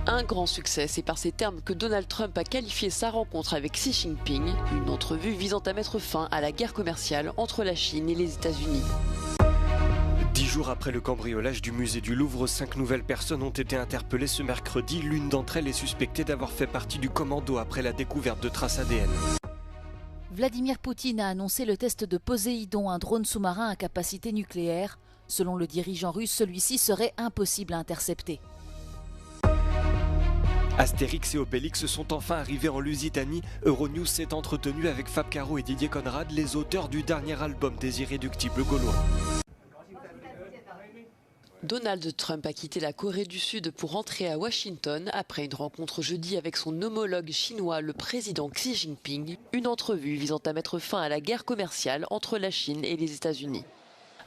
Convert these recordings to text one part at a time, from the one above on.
Un grand succès, c'est par ces termes que Donald Trump a qualifié sa rencontre avec Xi Jinping, une entrevue visant à mettre fin à la guerre commerciale entre la Chine et les États-Unis. 10 jours après le cambriolage du musée du Louvre, 5 nouvelles personnes ont été interpellées ce mercredi. L'une d'entre elles est suspectée d'avoir fait partie du commando après la découverte de traces ADN. Vladimir Poutine a annoncé le test de Poséidon, un drone sous-marin à capacité nucléaire. Selon le dirigeant russe, celui-ci serait impossible à intercepter. Astérix et Obélix sont enfin arrivés en Lusitanie. Euronews s'est entretenu avec Fab Caro et Didier Conrad, les auteurs du dernier album des Irréductibles Gaulois. Donald Trump a quitté la Corée du Sud pour rentrer à Washington après une rencontre jeudi avec son homologue chinois, le président Xi Jinping, une entrevue visant à mettre fin à la guerre commerciale entre la Chine et les États-Unis.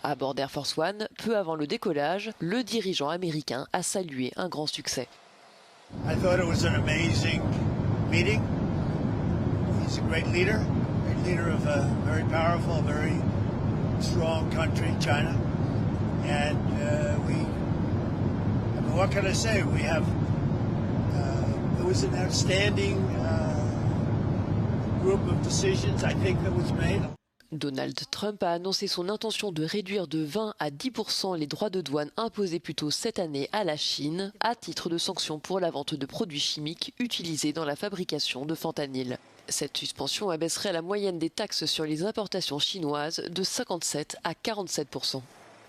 À bord d'Air Force One, peu avant le décollage, le dirigeant américain a salué un grand succès. I thought it was an amazing meeting. He's a great leader of a very powerful, very strong country, China. And what can I say? We have, it was an outstanding group of decisions, I think, that was made. Donald Trump a annoncé son intention de réduire de 20 à 10% les droits de douane imposés plus tôt cette année à la Chine, à titre de sanction pour la vente de produits chimiques utilisés dans la fabrication de fentanyl. Cette suspension abaisserait la moyenne des taxes sur les importations chinoises de 57 à 47%.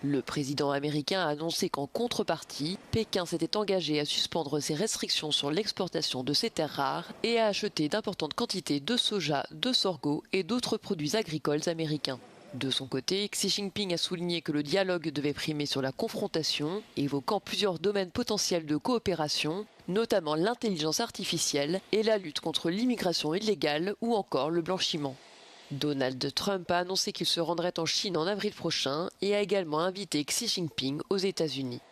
Le président américain a annoncé qu'en contrepartie, Pékin s'était engagé à suspendre ses restrictions sur l'exportation de ces terres rares et à acheter d'importantes quantités de soja, de sorgho et d'autres produits agricoles américains. De son côté, Xi Jinping a souligné que le dialogue devait primer sur la confrontation, évoquant plusieurs domaines potentiels de coopération, notamment l'intelligence artificielle et la lutte contre l'immigration illégale ou encore le blanchiment. Donald Trump a annoncé qu'il se rendrait en Chine en avril prochain et a également invité Xi Jinping aux États-Unis.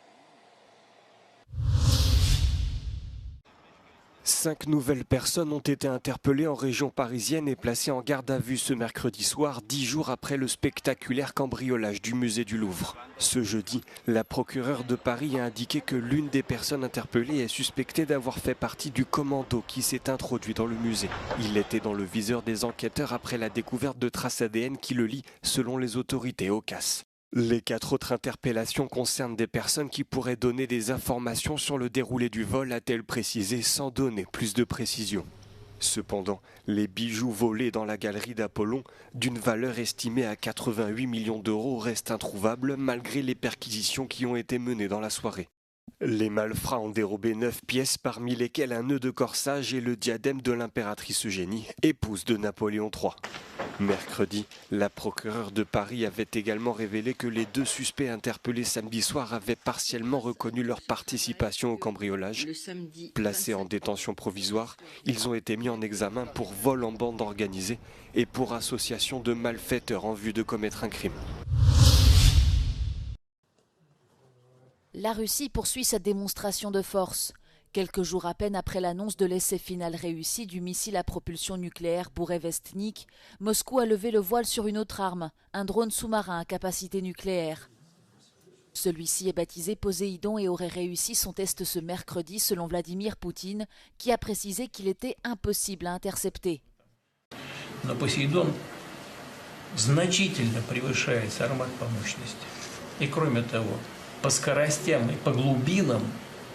5 nouvelles personnes ont été interpellées en région parisienne et placées en garde à vue ce mercredi soir, 10 jours après le spectaculaire cambriolage du musée du Louvre. Ce jeudi, la procureure de Paris a indiqué que l'une des personnes interpellées est suspectée d'avoir fait partie du commando qui s'est introduit dans le musée. Il était dans le viseur des enquêteurs après la découverte de traces ADN qui le lient, selon les autorités, au casse. Les 4 autres interpellations concernent des personnes qui pourraient donner des informations sur le déroulé du vol, a-t-elle précisé sans donner plus de précision. Cependant, les bijoux volés dans la galerie d'Apollon, d'une valeur estimée à 88 millions d'euros, restent introuvables malgré les perquisitions qui ont été menées dans la soirée. Les malfrats ont dérobé 9 pièces, parmi lesquelles un nœud de corsage et le diadème de l'impératrice Eugénie, épouse de Napoléon III. Mercredi, la procureure de Paris avait également révélé que les 2 suspects interpellés samedi soir avaient partiellement reconnu leur participation au cambriolage. Placés en détention provisoire, ils ont été mis en examen pour vol en bande organisée et pour association de malfaiteurs en vue de commettre un crime. La Russie poursuit sa démonstration de force. Quelques jours à peine après l'annonce de l'essai final réussi du missile à propulsion nucléaire Bourevestnik, Moscou a levé le voile sur une autre arme, un drone sous-marin à capacité nucléaire. Celui-ci est baptisé Poséidon et aurait réussi son test ce mercredi selon Vladimir Poutine, qui a précisé qu'il était impossible à intercepter. Но Poséidon значительно превышает Сармат по мощности. И кроме того, по скоростям и по глубинам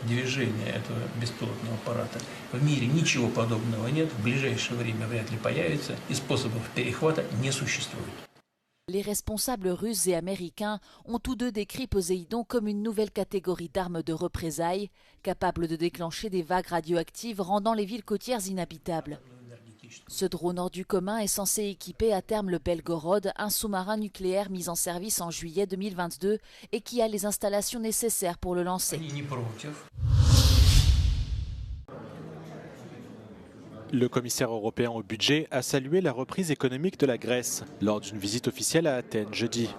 движения этого беспилотного аппарата в мире ничего подобного нет, в ближайшее время вряд ли появится, и способов перехвата не существует. Les responsables russes et américains ont tous deux décrit Poséidon comme une nouvelle catégorie d'armes de représailles, capable de déclencher des vagues radioactives rendant les villes côtières inhabitables. Ce drone hors du commun est censé équiper à terme le Belgorod, un sous-marin nucléaire mis en service en juillet 2022 et qui a les installations nécessaires pour le lancer. Le commissaire européen au budget a salué la reprise économique de la Grèce lors d'une visite officielle à Athènes jeudi.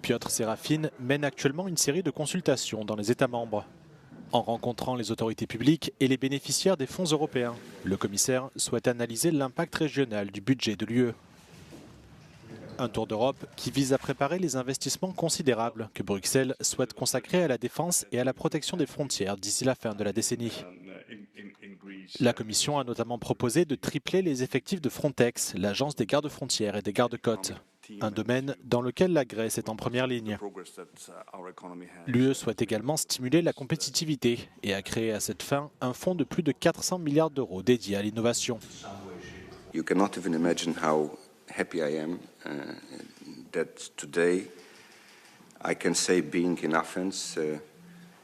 Piotr Sérafine mène actuellement une série de consultations dans les États membres. En rencontrant les autorités publiques et les bénéficiaires des fonds européens, le commissaire souhaite analyser l'impact régional du budget de l'UE. Un tour d'Europe qui vise à préparer les investissements considérables que Bruxelles souhaite consacrer à la défense et à la protection des frontières d'ici la fin de la décennie. La Commission a notamment proposé de tripler les effectifs de Frontex, l'agence des gardes-frontières et des gardes-côtes, un domaine dans lequel la Grèce est en première ligne. L'UE souhaite également stimuler la compétitivité et a créé à cette fin un fonds de plus de 400 milliards d'euros dédié à l'innovation. You cannot even imagine how happy I am that today I can say, being in Athens,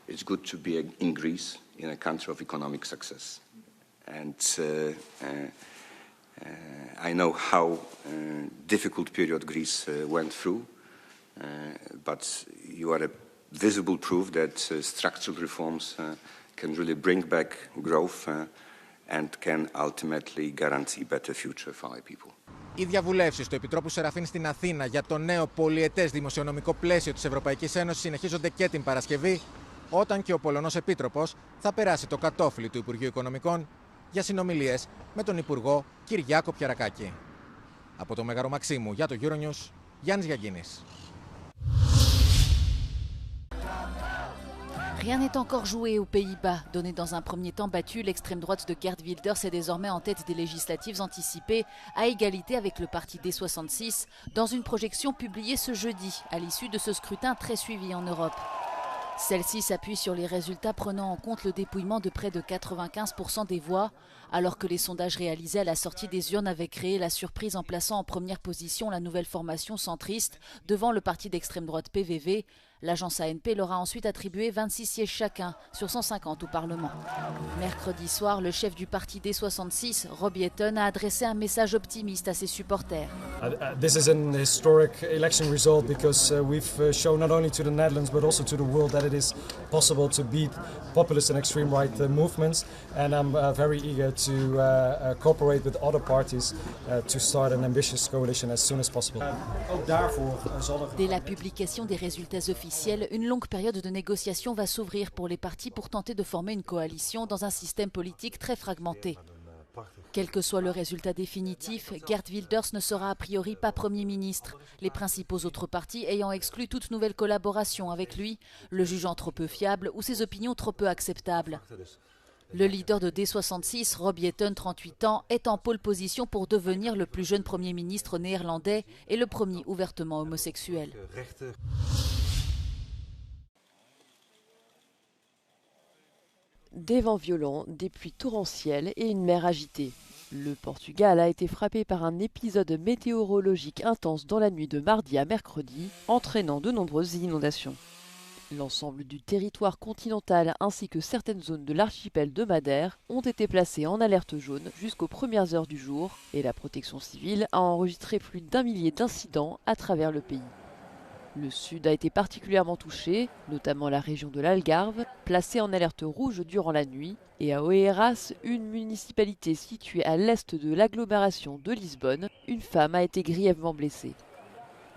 it's good to be in Greece, in a country of economic success. And I know how difficult period Greece went through, but you are a visible proof that structural reforms can really bring back growth and can ultimately guarantee better future for our people. Οι διαβουλεύσεις του Επιτρόπου Σεραφίν στην Αθήνα για το νέο πολυετές δημοσιονομικό πλαίσιο της Ευρωπαϊκής Ένωσης συνεχίζονται και την Παρασκευή, όταν και ο Πολωνός Επίτροπος θα περάσει το κατόφλι του Υπουργείου Οικονομικών για συνομιλίες με τον Υπουργό Κυριάκο Πιαρακάκη. Από το Μέγαρο Μαξίμου για το Euronews, Γιάννης Γιαγγίνης. Rien n'est encore joué aux Pays-Bas. Donné dans un premier temps battu, l'extrême droite de Geert Wilders est désormais en tête des législatives anticipées, à égalité avec le parti D66, dans une projection publiée ce jeudi, à l'issue de ce scrutin très suivi en Europe. Celle-ci s'appuie sur les résultats prenant en compte le dépouillement de près de 95% des voix, alors que les sondages réalisés à la sortie des urnes avaient créé la surprise en plaçant en première position la nouvelle formation centriste devant le parti d'extrême droite PVV. L'agence ANP leur a ensuite attribué 26 sièges chacun sur 150 au Parlement. Mercredi soir, le chef du parti D66, Rob Jetten, a adressé un message optimiste à ses supporters. This is an historic election result because we've shown not only to the Netherlands but also to the world that it is possible to beat populist and extreme right movements, and I'm very eager to cooperate with other parties to start an ambitious coalition as soon as possible. Dès la publication des résultats officiels, une longue période de négociation va s'ouvrir pour les partis pour tenter de former une coalition dans un système politique très fragmenté. Quel que soit le résultat définitif, Geert Wilders ne sera a priori pas Premier ministre, les principaux autres partis ayant exclu toute nouvelle collaboration avec lui, le jugeant trop peu fiable ou ses opinions trop peu acceptables. Le leader de D66, Rob Jetten, 38 ans, est en pole position pour devenir le plus jeune Premier ministre néerlandais et le premier ouvertement homosexuel. Des vents violents, des pluies torrentielles et une mer agitée. Le Portugal a été frappé par un épisode météorologique intense dans la nuit de mardi à mercredi, entraînant de nombreuses inondations. L'ensemble du territoire continental ainsi que certaines zones de l'archipel de Madère ont été placées en alerte jaune jusqu'aux premières heures du jour et la protection civile a enregistré plus d'1 millier d'incidents à travers le pays. Le sud a été particulièrement touché, notamment la région de l'Algarve, placée en alerte rouge durant la nuit, et à Oeiras, une municipalité située à l'est de l'agglomération de Lisbonne, une femme a été grièvement blessée.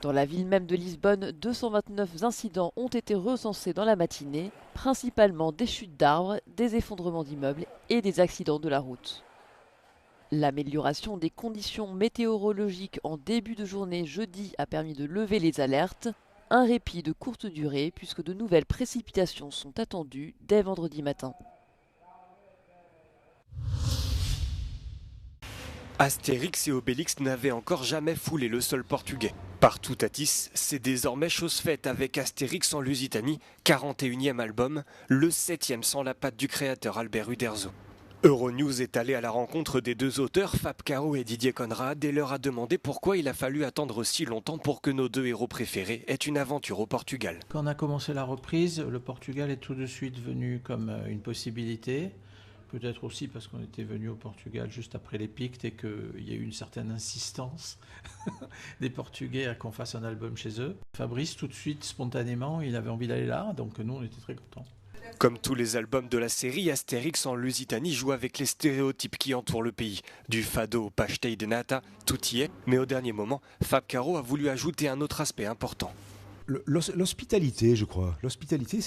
Dans la ville même de Lisbonne, 229 incidents ont été recensés dans la matinée, principalement des chutes d'arbres, des effondrements d'immeubles et des accidents de la route. L'amélioration des conditions météorologiques en début de journée jeudi a permis de lever les alertes. Un répit de courte durée puisque de nouvelles précipitations sont attendues dès vendredi matin. Astérix et Obélix n'avaient encore jamais foulé le sol portugais. Partout à Tis, c'est désormais chose faite avec Astérix en Lusitanie, 41e album, le 7e sans la patte du créateur Albert Uderzo. Euronews est allé à la rencontre des deux auteurs, Fab Caro et Didier Conrad, et leur a demandé pourquoi il a fallu attendre si longtemps pour que nos deux héros préférés aient une aventure au Portugal. Quand on a commencé la reprise, le Portugal est tout de suite venu comme une possibilité. Peut-être aussi parce qu'on était venu au Portugal juste après les Pictes et qu'il y a eu une certaine insistance des Portugais à qu'on fasse un album chez eux. Fabrice, tout de suite, spontanément, il avait envie d'aller là, donc nous, on était très contents. Comme tous les albums de la série, Astérix en Lusitanie joue avec les stéréotypes qui entourent le pays. Du fado au pastel de nata, tout y est, mais au dernier moment, Fab Caro a voulu ajouter un autre aspect important. L'hospitalité, je crois. L'hospitalité,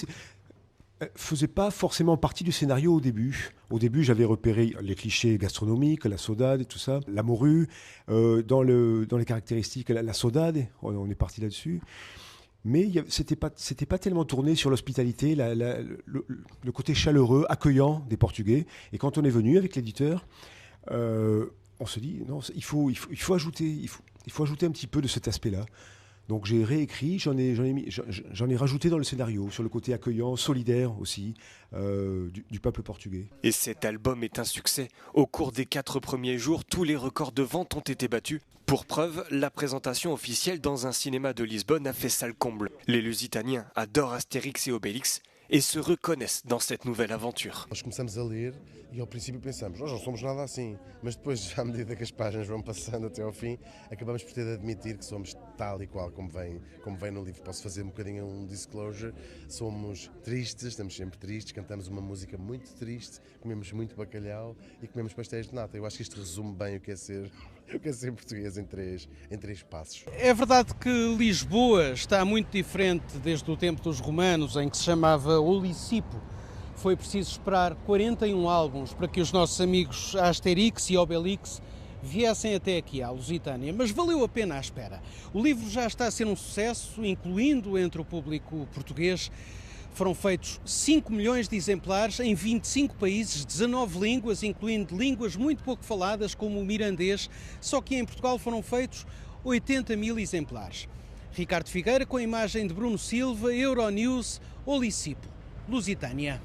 faisait pas forcément partie du scénario au début. Au début, j'avais repéré les clichés gastronomiques, la saudade et tout ça, la morue, dans les caractéristiques, la saudade, on est parti là-dessus. Mais c'était pas tellement tourné sur l'hospitalité, le côté chaleureux, accueillant des Portugais. Et quand on est venu avec l'éditeur, on se dit non, il faut ajouter un petit peu de cet aspect-là. Donc j'ai réécrit, j'en ai rajouté dans le scénario, sur le côté accueillant, solidaire aussi, du peuple portugais. Et cet album est un succès. Au cours des 4 premiers jours, tous les records de vente ont été battus. Pour preuve, la présentation officielle dans un cinéma de Lisbonne a fait salle comble. Les Lusitaniens adorent Astérix et Obélix et se reconnaissent dans cette nouvelle aventure. Nós começamos a ler e ao princípio pensamos, nós não somos nada assim, mas depois, à medida que as páginas vão passando até ao fim, acabamos por ter de admitir que somos tal e qual como vem no livro. Posso fazer um bocadinho um disclosure, somos tristes, estamos sempre tristes, cantamos uma música muito triste, comemos muito bacalhau e comemos pastéis de nata. Eu acho que isto resume bem o que é ser português em três passos. É verdade que Lisboa está muito diferente desde o tempo dos romanos, em que se chamava Olisipo. Foi preciso esperar 41 álbuns para que os nossos amigos Asterix e Obelix viessem até aqui à Lusitânia, mas valeu a pena a espera. O livro já está a ser um sucesso, incluindo entre o público português. Foram feitos 5 milhões de exemplares em 25 países, 19 línguas, incluindo línguas muito pouco faladas, como o mirandês, só que em Portugal foram feitos 80 mil exemplares. Ricardo Figueira, com a imagem de Bruno Silva, Euronews, Olisipo, Lusitânia.